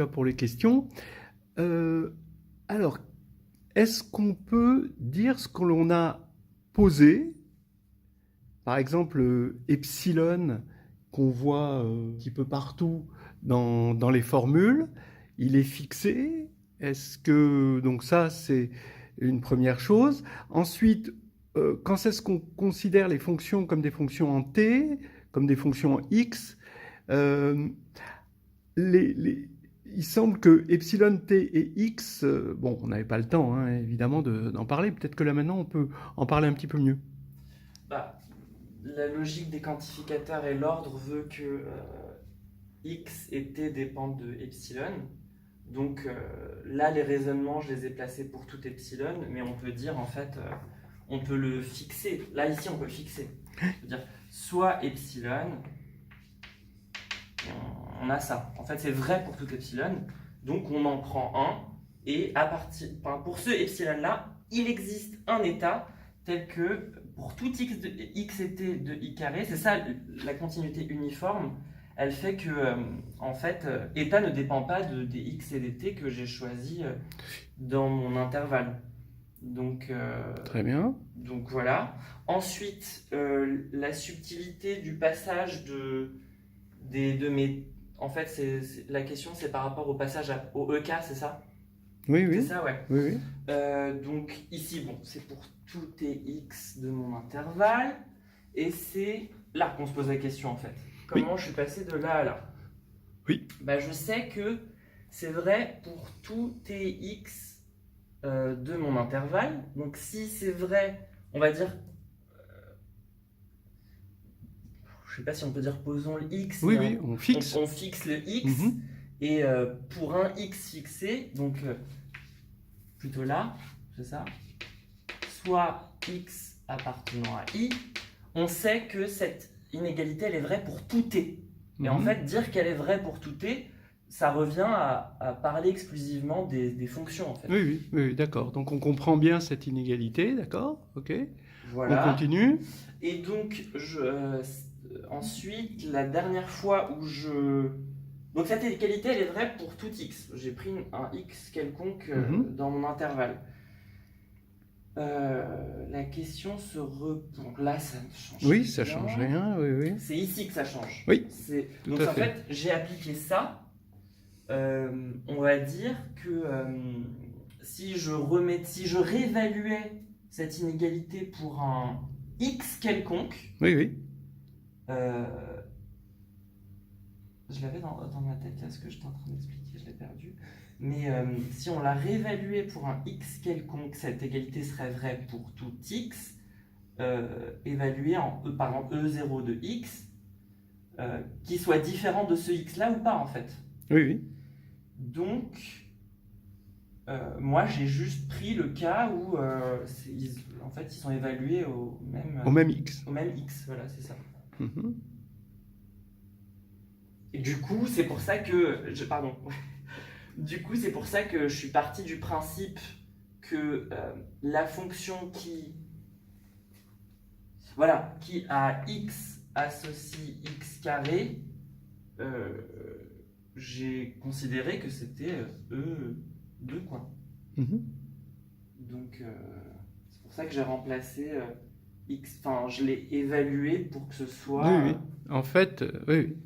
Pour les questions. Euh, alors, est-ce qu'on peut dire ce que l'on a posé? Par exemple, epsilon, qu'on voit un petit peu partout dans les formules, il est fixé. Est-ce que, donc ça, c'est une première chose. Ensuite, quand est-ce qu'on considère les fonctions comme des fonctions en t, comme des fonctions en x? Euh, il semble que epsilon t et x, bon, on n'avait pas le temps, hein, évidemment, d'en parler. Peut-être que là maintenant, on peut en parler un petit peu mieux. Bah, la logique des quantificateurs et l'ordre veut que x et t dépendent de epsilon. Donc là, les raisonnements, je les ai placés pour tout epsilon, mais on peut dire en fait, on peut le fixer. Là, ici, on peut le fixer. C'est-à-dire, soit epsilon, on a ça. En fait, c'est vrai pour tout epsilon, donc on en prend un, et à partir, enfin, pour ce epsilon-là, il existe un état tel que pour tout x, de, x et t de i carré, c'est ça la continuité uniforme, elle fait que en fait, état ne dépend pas des x et des t que j'ai choisi dans mon intervalle. Donc, Très bien. donc voilà. Ensuite, la subtilité du passage de mes. En fait, la question, c'est par rapport au passage au EK, c'est ça? Oui, C'est oui. ça, ouais. Oui, oui. Donc ici, bon, c'est pour tout x de mon intervalle. Et c'est là qu'on se pose la question, en fait. Oui. Comment je suis passé de là à là? Oui. Bah, je sais que c'est vrai pour tout tx de mon intervalle. Donc si c'est vrai, on va dire, je sais pas si on peut dire posons le x, Oui, mais oui, on fixe. on fixe le x. Mhm. Et pour un x fixé, donc plutôt là, c'est ça, soit x appartenant à i, on sait que cette inégalité, elle est vraie pour tout t. Et en fait, dire qu'elle est vraie pour tout t, ça revient à parler exclusivement des fonctions, en fait. Oui, oui, oui, d'accord. Donc on comprend bien cette inégalité, d'accord? Ok. On Voilà. continue. Et donc, ensuite, la dernière fois où je... Donc cette inégalité, elle est vraie pour tout x. J'ai pris un x quelconque dans mon intervalle. La question se donc là, ça ne change Oui, rien. ça change rien, oui, oui. C'est ici que ça change. Oui, tout Donc à en fait. fait, j'ai appliqué ça. On va dire que si je réévaluais cette inégalité pour un x quelconque, Oui, oui. euh, je l'avais dans ma tête là, ce que j'étais en train d'expliquer, je l'ai perdu. Mais si on la réévaluait pour un x quelconque, cette égalité serait vraie pour tout x, évalué en par exemple e0 de x, qui soit différent de ce x là ou pas en fait. Oui, oui. Donc, moi j'ai juste pris le cas où en fait ils sont évalués Au même x. au même x, voilà, c'est ça. Mhm. Et du coup, c'est pour ça que pardon. Du coup, c'est pour ça que je suis parti du principe que la fonction qui à x associe x carré, euh, j'ai considéré que c'était E2, quoi. Mhm. Donc, c'est pour ça que j'ai remplacé x, enfin, je l'ai évalué pour que ce soit. Oui, oui. En fait, oui, oui.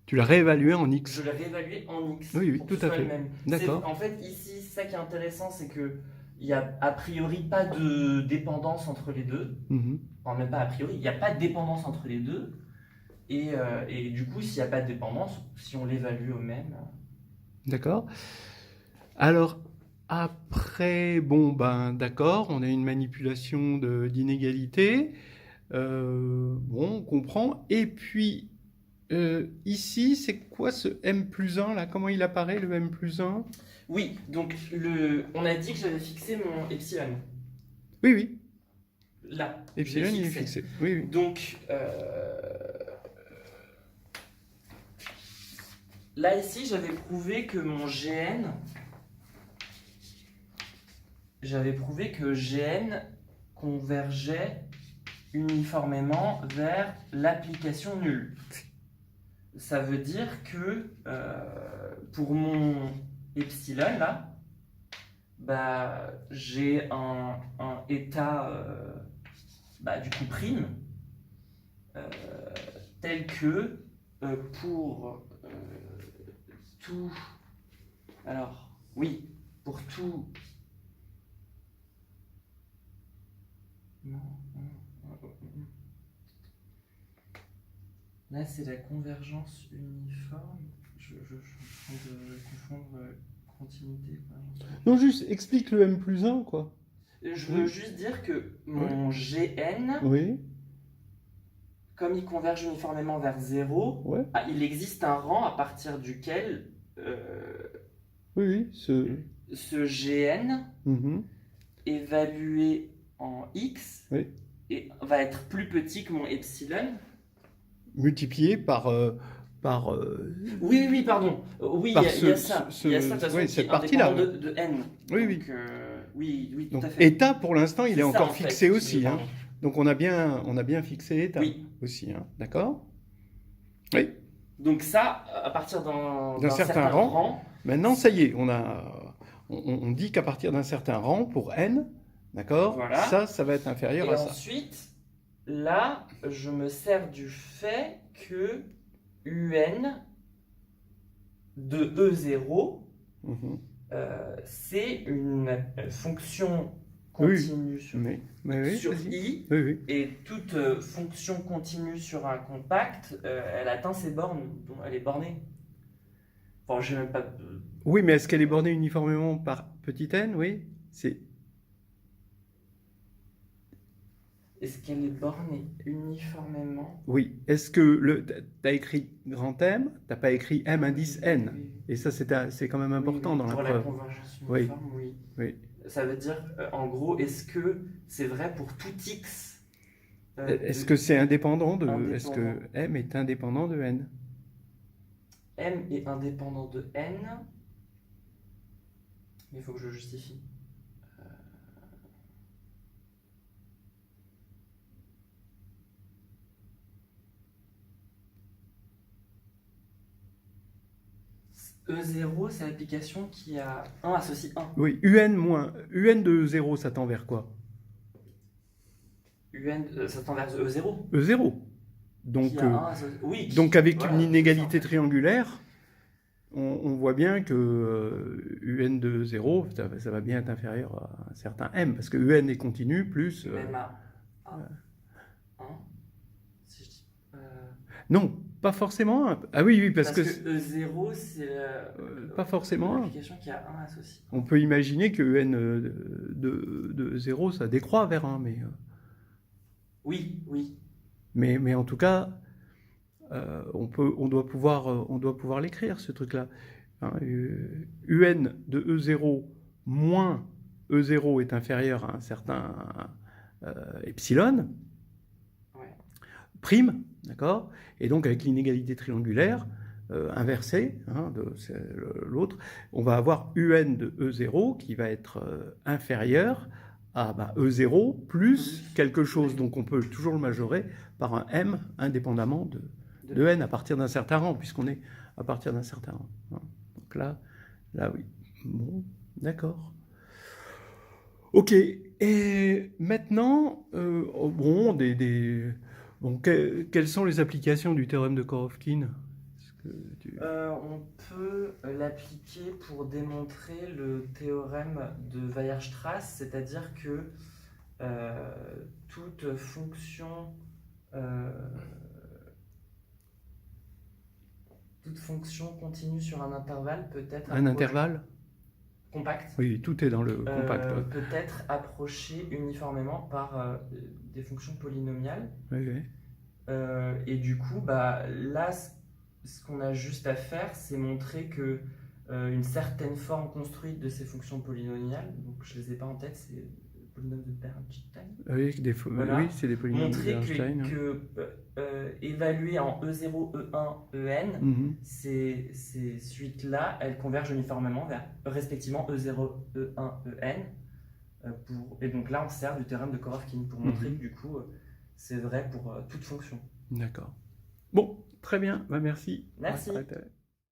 Tu l'as réévalué en x. Je l'ai réévalué en x Oui, oui, pour que tout ce à soit le fait. même. D'accord. En fait, ici, ça qui est intéressant, c'est que il n'y a a priori pas de dépendance entre les deux. Mhm. Enfin, même pas a priori, il n'y a pas de dépendance entre les deux. Et du coup, s'il n'y a pas de dépendance, si on l'évalue au même. D'accord. Alors, après, bon, ben, d'accord, on a une manipulation d'inégalité. Bon, on comprend. Et puis, ici, c'est quoi ce M plus 1 là? Comment il apparaît le M plus 1? Oui, donc on a dit que j'avais fixé mon epsilon. Oui, oui. Là, je l'ai Epsilon, il est fixé. fixé. Oui, oui. Donc, là, ici, j'avais prouvé que Gn convergeait uniformément vers l'application nulle. ça veut dire que pour mon epsilon, là, bah, j'ai un état du coup prime euh, tel que pour tout. Alors, oui, pour tout. Non, non, non, non. Là, c'est la convergence uniforme. Je suis en train de confondre continuité. Non, juste explique le M+1, quoi. Je veux juste dire que mon Gn, Oui, comme il converge uniformément vers 0, ouais, il existe un rang à partir duquel oui, ce Gn Mhm. évalué en x Oui. et va être plus petit que mon epsilon. Multiplié par... Oui, pardon. Oui, il Par y a ça. Il y a ça, de toute façon, oui, qui cette est partie-là. indépendant de n. Oui, Donc, oui. oui, tout Donc, à fait. état, pour l'instant, il C'est est ça, encore en fait, fixé qui aussi. est Hein. pardon. Donc, on a bien fixé état Oui. aussi. Hein. D'accord? Oui. Donc ça, à partir d'un certain certain rang. rang, Maintenant, ça y est, on dit qu'à partir d'un certain rang, pour n, d'accord, voilà. ça va être inférieur Et à ça. ensuite, là, je me sers du fait que un de E0, Mhm. c'est une fonction continue Oui, sur vas-y. I, Oui. et toute fonction continue sur un compact, elle atteint ses bornes, donc elle est bornée. Enfin, j'ai même pas... Oui, mais est-ce qu'elle est bornée uniformément par petit n? Oui. Est-ce qu'elle est bornée uniformément? Oui. Est-ce que tu as écrit grand M, tu n'as pas écrit M indice N? Oui. Et ça, c'est quand même important dans la Pour preuve. la convergence Oui. uniforme, oui. Oui. Ça veut dire, en gros, est-ce que c'est vrai pour tout x Est-ce que c'est indépendant de... indépendant. Est-ce que M est indépendant de N? M est indépendant de n, mais il faut que je justifie. E0, c'est l'application qui a 1 associe 1. Oui, UN de 0, ça tend vers quoi? UN, ça tend vers E0. E0. Donc, Qui a 1 associe... Oui. donc avec Voilà, une c'est inégalité ça, triangulaire, on voit bien que UN de 0, ça va bien être inférieur à un certain M, parce que UN est continu plus... Même à 1. Si je dis... Non, pas forcément 1. Ah oui, parce que E0, c'est pas forcément 1. l'application qui a 1 associé. On peut imaginer que UN de 0, ça décroît vers 1, mais... Oui. Mais en tout cas, on doit pouvoir l'écrire, ce truc-là. Hein, UN de E0 moins E0 est inférieur à un certain epsilon, prime, d'accord? Et donc, avec l'inégalité triangulaire inversée, hein, de l'autre, on va avoir UN de E0 qui va être inférieur à E0 plus quelque chose. Donc, on peut toujours le majorer par un M indépendamment de N à partir d'un certain rang, puisqu'on est à partir d'un certain rang. Hein. Donc là, oui. Bon, d'accord. Ok. Et maintenant, quelles sont les applications du théorème de Korovkin? On peut l'appliquer pour démontrer le théorème de Weierstrass, c'est-à-dire que toute fonction continue sur un intervalle peut être un intervalle compact. Oui, tout est dans le compact. Peut être approché uniformément par des fonctions polynomiales. Oui. Et du coup, là, ce qu'on a juste à faire, c'est montrer que une certaine forme construite de ces fonctions polynomiales, donc je ne les ai pas en tête, c'est le polynôme de Bernstein. Oui, c'est des polynômes de Bernstein. Montrer que évaluer en E0, E1, En, ces suites-là, elles convergent uniformément vers respectivement E0, E1, En. Et donc là, on sert du théorème de Korovkin pour montrer que du coup, c'est vrai pour toute fonction. D'accord. Bon, Très bien, bah merci. Merci. Ouais,